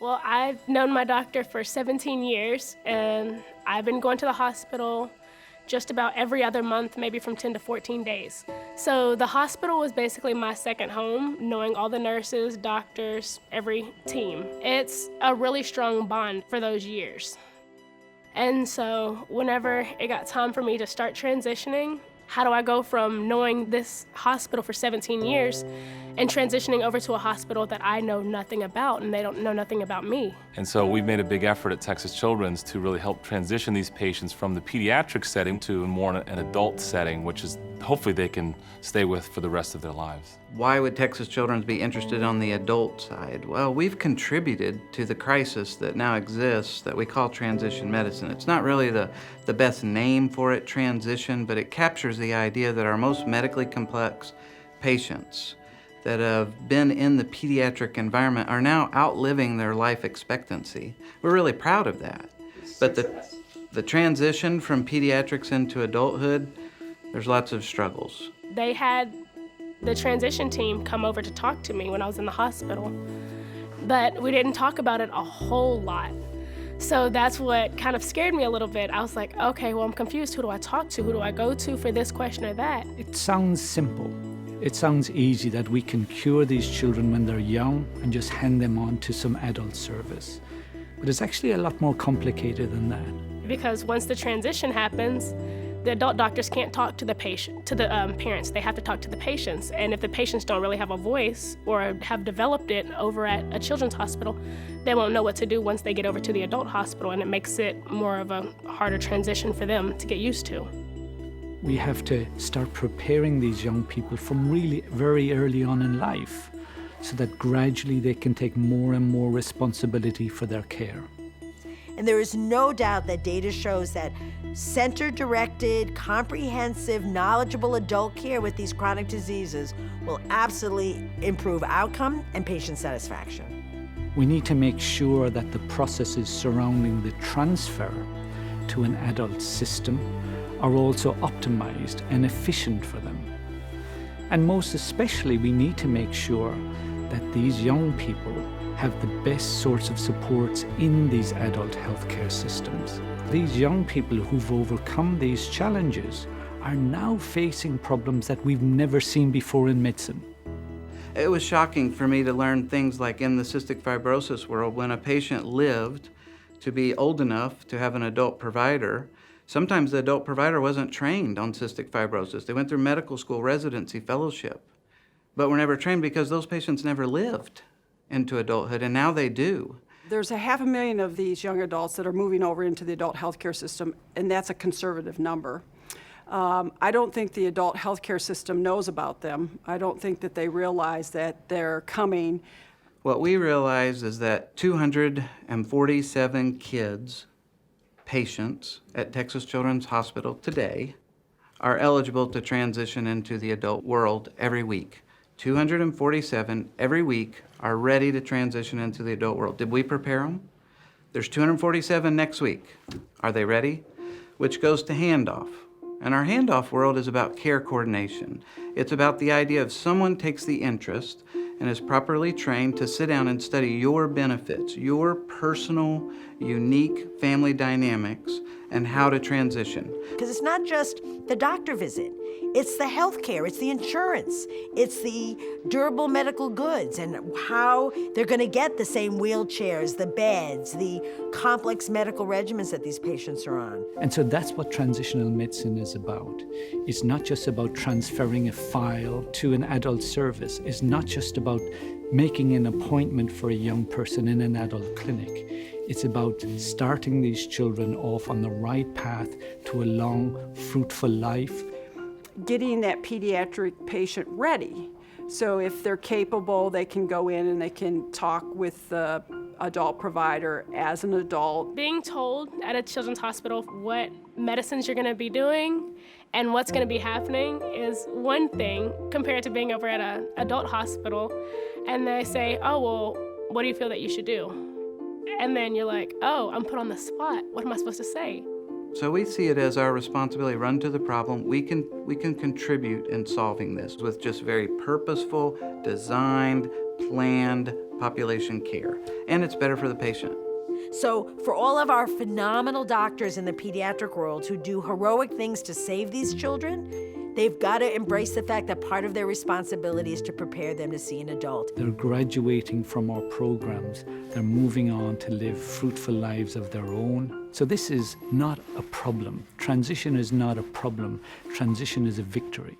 Well, I've known my doctor for 17 years, and I've been going to the hospital just about every other month, maybe from 10 to 14 days. So the hospital was basically my second home, knowing all the nurses, doctors, every team. It's a really strong bond for those years. And so whenever it got time for me to start transitioning, how do I go from knowing this hospital for 17 years and transitioning over to a hospital that I know nothing about and they don't know nothing about me? And so we've made a big effort at Texas Children's to really help transition these patients from the pediatric setting to more an adult setting, which is hopefully they can stay with for the rest of their lives. Why would Texas Children's be interested on the adult side? Well, we've contributed to the crisis that now exists that we call transition medicine. It's not really the best name for it, transition, but it captures the idea that our most medically complex patients that have been in the pediatric environment are now outliving their life expectancy. We're really proud of that. But the transition from pediatrics into adulthood, there's lots of struggles. They had the transition team come over to talk to me when I was in the hospital, but we didn't talk about it a whole lot. So that's what kind of scared me a little bit. I was like, okay, well, I'm confused. Who do I talk to? Who do I go to for this question or that? It sounds simple. It sounds easy that we can cure these children when they're young and just hand them on to some adult service. But it's actually a lot more complicated than that. Because once the transition happens, the adult doctors can't talk to the patient, to the parents. They have to talk to the patients. And if the patients don't really have a voice or have developed it over at a children's hospital, they won't know what to do once they get over to the adult hospital, and it makes it more of a harder transition for them to get used to. We have to start preparing these young people from really very early on in life so that gradually they can take more and more responsibility for their care. And there is no doubt that data shows that center-directed, comprehensive, knowledgeable adult care with these chronic diseases will absolutely improve outcome and patient satisfaction. We need to make sure that the processes surrounding the transfer to an adult system are also optimized and efficient for them. And most especially, we need to make sure that these young people have the best sorts of supports in these adult healthcare systems. These young people who've overcome these challenges are now facing problems that we've never seen before in medicine. It was shocking for me to learn things like in the cystic fibrosis world, when a patient lived to be old enough to have an adult provider, sometimes the adult provider wasn't trained on cystic fibrosis. They went through medical school, residency, fellowship, but were never trained because those patients never lived into adulthood, and now they do. There's 500,000 of these young adults that are moving over into the adult healthcare system, and that's a conservative number. I don't think the adult healthcare system knows about them. I don't think that they realize that they're coming. What we realize is that 247 kids, patients at Texas Children's Hospital today are eligible to transition into the adult world every week. 247 every week are ready to transition into the adult world. Did we prepare them? There's 247 next week. Are they ready? Which goes to handoff. And our handoff world is about care coordination. It's about the idea of someone takes the interest and is properly trained to sit down and study your benefits, your personal, unique family dynamics, and how to transition. Because it's not just the doctor visit. It's the health care, it's the insurance, it's the durable medical goods and how they're going to get the same wheelchairs, the beds, the complex medical regimens that these patients are on. And so that's what transitional medicine is about. It's not just about transferring a file to an adult service. It's not just about making an appointment for a young person in an adult clinic. It's about starting these children off on the right path to a long, fruitful life. Getting that pediatric patient ready. So if they're capable, they can go in and they can talk with the adult provider as an adult. Being told at a children's hospital what medicines you're going to be doing and what's going to be happening is one thing compared to being over at an adult hospital. And they say, oh, well, what do you feel that you should do? And then you're like, oh, I'm put on the spot. What am I supposed to say? So we see it as our responsibility, run to the problem. We can contribute in solving this with just very purposeful, designed, planned population care. and it's better for the patient. So, for all of our phenomenal doctors in the pediatric world who do heroic things to save these children, they've got to embrace the fact that part of their responsibility is to prepare them to see an adult. They're graduating from our programs. They're moving on to live fruitful lives of their own. So this is not a problem. Transition is not a problem. Transition is a victory.